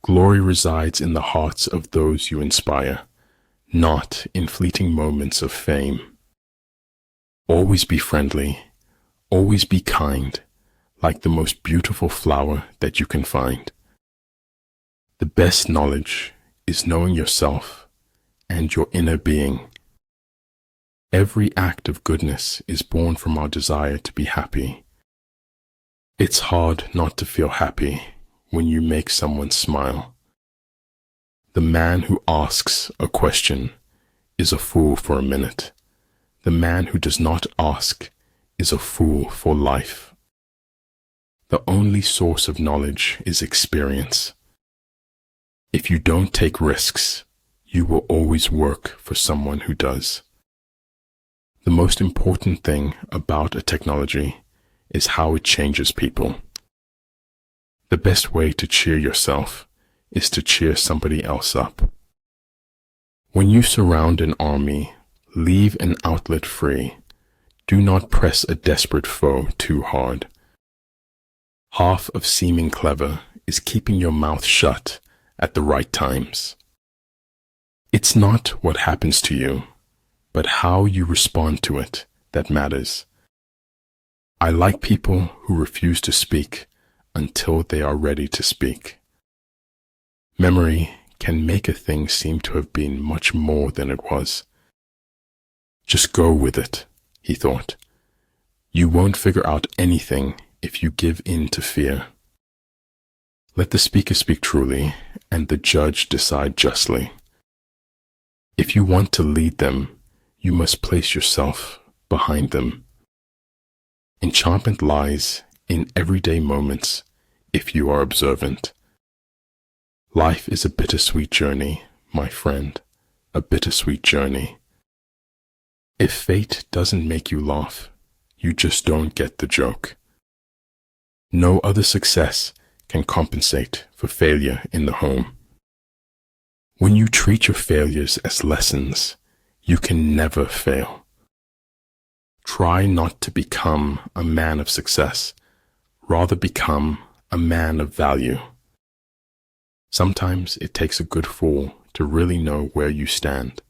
Glory resides in the hearts of those you inspire, not in fleeting moments of fame. Always be friendly, always be kind, like the most beautiful flower that you can find. The best knowledge is knowing yourself and your inner being. Every act of goodness is born from our desire to be happy. It's hard not to feel happy when you make someone smile. The man who asks a question is a fool for a minute. The man who does not ask is a fool for life. The only source of knowledge is experience. If you don't take risks, you will always work for someone who does. The most important thing about a technology is how it changes people. The best way to cheer yourself is to cheer somebody else up. When you surround an army, leave an outlet free. Do not press a desperate foe too hard. Half of seeming clever is keeping your mouth shut at the right times. It's not what happens to you, but how you respond to it that matters. I like people who refuse to speak until they are ready to speak. Memory can make a thing seem to have been much more than it was. Just go with it, he thought. You won't figure out anything if you give in to fear. Let the speaker speak truly, and the judge decide justly. If you want to lead them, you must place yourself behind them. Enchantment lies in everyday moments if you are observant. Life is a bittersweet journey, my friend, a bittersweet journey. If fate doesn't make you laugh, you just don't get the joke. No other success can compensate for failure in the home. When you treat your failures as lessons, you can never fail. Try not to become a man of success, rather become a man of value. Sometimes it takes a good fall to really know where you stand.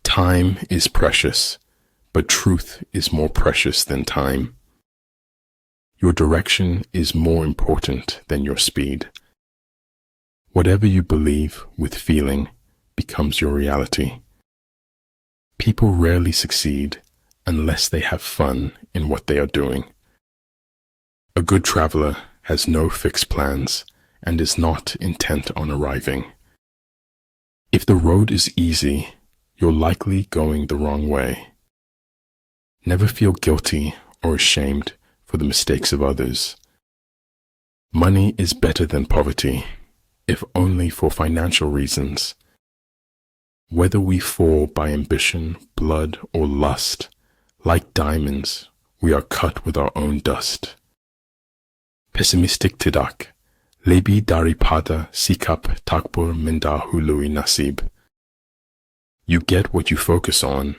Time is precious, but truth is more precious than time. Your direction is more important than your speed. Whatever you believe with feeling becomes your reality. People rarely succeed unless they have fun in what they are doing. A good traveler has no fixed plans and is not intent on arriving. If the road is easy, you're likely going the wrong way. Never feel guilty or ashamed for the mistakes of others. Money is better than poverty, if only for financial reasons. Whether we fall by ambition, blood, or lust, like diamonds, we are cut with our own dust. Pessimistic tidak, lebih daripada sikap takbur mendahului nasib. You get what you focus on,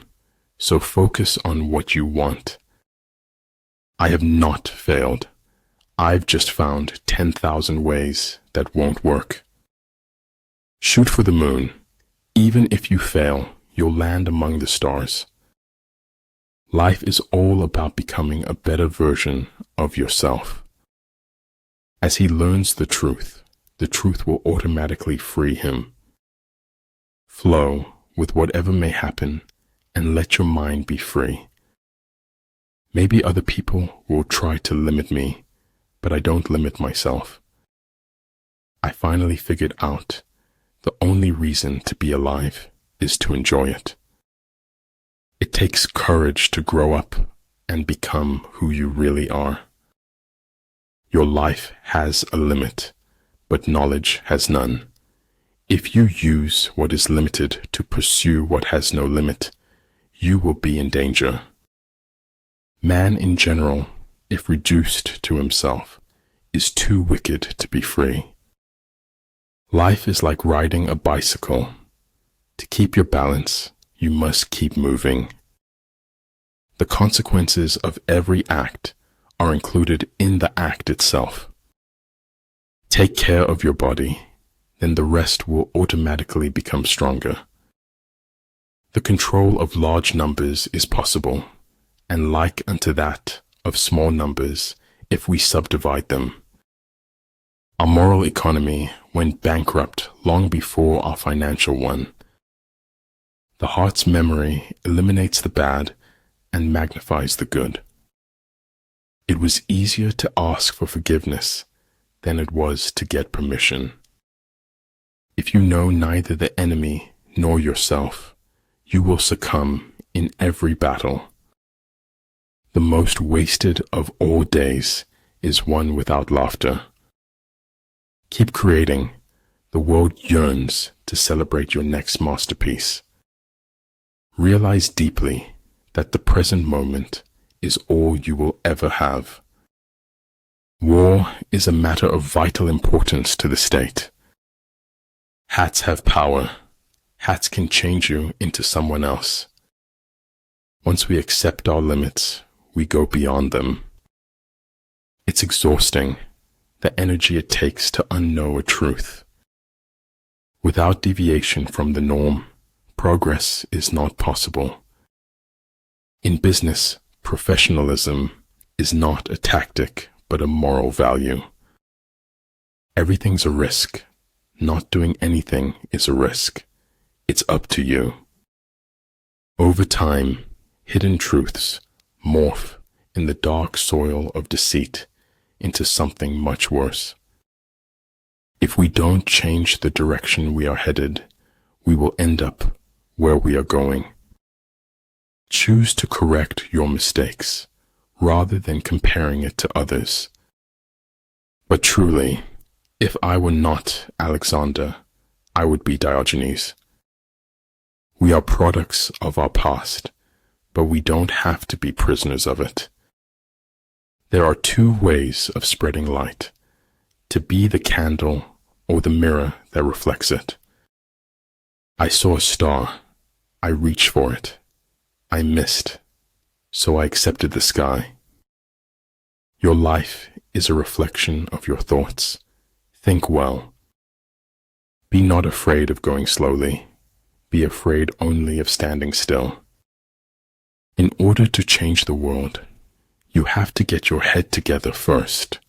so focus on what you want. I have not failed. I've just found 10,000 ways that won't work. Shoot for the moon. Even if you fail, you'll land among the stars. Life is all about becoming a better version of yourself. As he learns the truth will automatically free him. Flow with whatever may happen and let your mind be free. Maybe other people will try to limit me, but I don't limit myself. I finally figured out the only reason to be alive is to enjoy it. It takes courage to grow up and become who you really are. Your life has a limit, but knowledge has none. If you use what is limited to pursue what has no limit, you will be in danger. Man in general, if reduced to himself, is too wicked to be free. Life is like riding a bicycle. To keep your balance, you must keep moving. The consequences of every act are included in the act itself. Take care of your body, then the rest will automatically become stronger. The control of large numbers is possible, and like unto that of small numbers if we subdivide them. Our moral economy went bankrupt long before our financial one. The heart's memory eliminates the bad and magnifies the good. It was easier to ask for forgiveness than it was to get permission. If you know neither the enemy nor yourself, you will succumb in every battle. The most wasted of all days is one without laughter. Keep creating. The world yearns to celebrate your next masterpiece. Realize deeply that the present moment is all you will ever have. War is a matter of vital importance to the state. Hats have power. Hats can change you into someone else. Once we accept our limits, we go beyond them. It's exhausting, the energy it takes to unknow a truth. Without deviation from the norm, progress is not possible. In business, professionalism is not a tactic, but a moral value. Everything's a risk. Not doing anything is a risk. It's up to you. Over time, hidden truths morph in the dark soil of deceit into something much worse. If we don't change the direction we are headed, we will end up where we are going. Choose to correct your mistakes rather than comparing it to others. But truly, if I were not Alexander, I would be Diogenes. We are products of our past, but we don't have to be prisoners of it. There are two ways of spreading light: to be the candle or the mirror that reflects it. I saw a star. I reached for it. I missed, so I accepted the sky. Your life is a reflection of your thoughts. Think well. Be not afraid of going slowly. Be afraid only of standing still. In order to change the world, you have to get your head together first.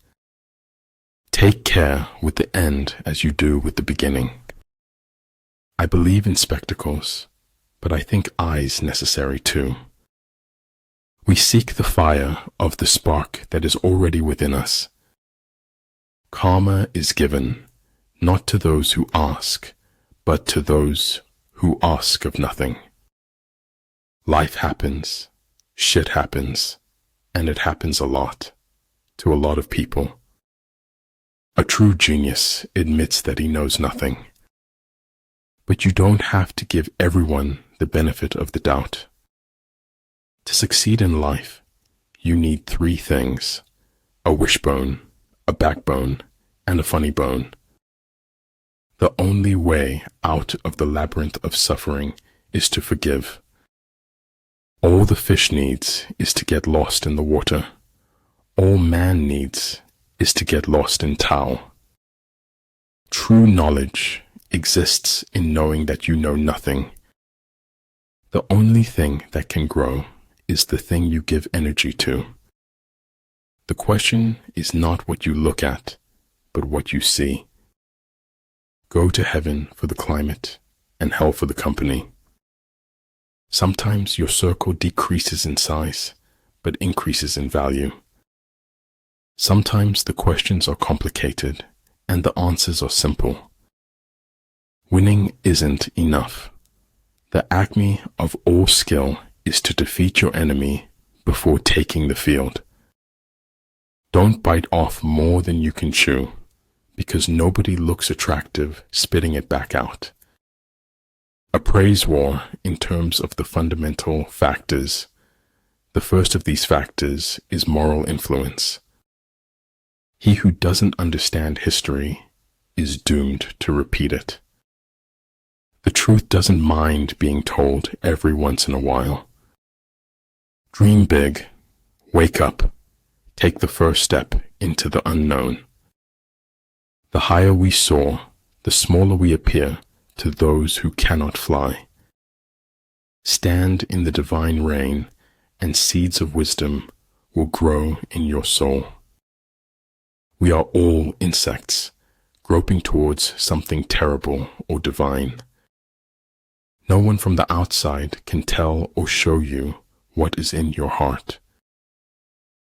Take care with the end as you do with the beginning. I believe in spectacles, but I think eyes necessary too. We seek the fire of the spark that is already within us. Karma is given, not to those who ask, but to those who ask of nothing. Life happens, shit happens, and it happens a lot, to a lot of people. A true genius admits that he knows nothing. But you don't have to give everyone the benefit of the doubt. To succeed in life, you need three things: a wishbone, a backbone, and a funny bone. The only way out of the labyrinth of suffering is to forgive. All the fish needs is to get lost in the water. All man needs is to get lost in Tao. True knowledge exists in knowing that you know nothing. The only thing that can grow is the thing you give energy to. The question is not what you look at, but what you see. Go to heaven for the climate and hell for the company. Sometimes your circle decreases in size, but increases in value. Sometimes the questions are complicated and the answers are simple. Winning isn't enough. The acme of all skill is to defeat your enemy before taking the field. Don't bite off more than you can chew, because nobody looks attractive spitting it back out. A praise war in terms of the fundamental factors. The first of these factors is moral influence. He who doesn't understand history is doomed to repeat it. The truth doesn't mind being told every once in a while. Dream big, wake up, take the first step into the unknown. The higher we soar, the smaller we appear to those who cannot fly. Stand in the divine rain, and seeds of wisdom will grow in your soul. We are all insects, groping towards something terrible or divine. No one from the outside can tell or show you what is in your heart.